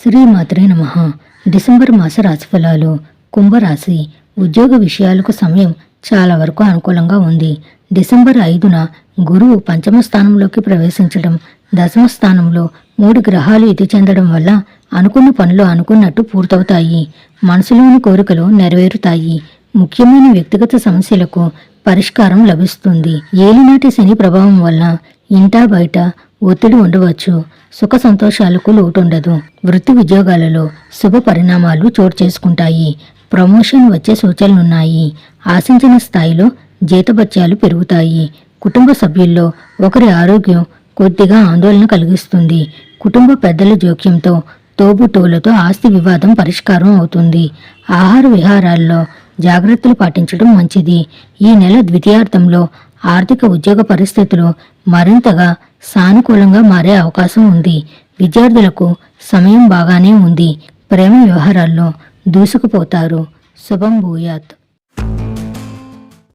శ్రీమాత్రే నమః. డిసెంబర్ మాస రాశిఫలాలు. కుంభరాశి. ఉద్యోగ విషయాలకు సమయం చాలా వరకు అనుకూలంగా ఉంది. డిసెంబర్ 5న గురువు పంచమ స్థానంలోకి ప్రవేశించడం, దశమ స్థానంలో 3 గ్రహాలు ఇతి చెందడం వల్ల అనుకున్న పనులు అనుకున్నట్టు పూర్తవుతాయి. మనసులోని కోరికలు నెరవేరుతాయి. ముఖ్యమైన వ్యక్తిగత సమస్యలకు పరిష్కారం లభిస్తుంది. ఏలినాటి శని ప్రభావం వల్ల ఇంటా బయట ఒత్తిడి ఉండవచ్చు. సుఖ సంతోషాలకు లోటుండదు. వృత్తి ఉద్యోగాలలో శుభ పరిణామాలు చోటు చేసుకుంటాయి. ప్రమోషన్ వచ్చే సూచనలున్నాయి. ఆశించిన స్థాయిలో జీతభత్యాలు పెరుగుతాయి. కుటుంబ సభ్యుల్లో ఒకరి ఆరోగ్యం కొద్దిగా ఆందోళన కలిగిస్తుంది. కుటుంబ పెద్దల జోక్యంతో తోబుట్టువులతో ఆస్తి వివాదం పరిష్కారం అవుతుంది. ఆహార విహారాల్లో జాగ్రత్తలు పాటించడం మంచిది. ఈ నెల ద్వితీయార్థంలో ఆర్థిక ఉద్యోగ పరిస్థితులు మరింతగా సానుకూలంగా మారే అవకాశం ఉంది. విద్యార్థులకు సమయం బాగానే ఉంది. ప్రేమ వ్యవహారాల్లో దూసుకుపోతారు. శుభం భూయాత్.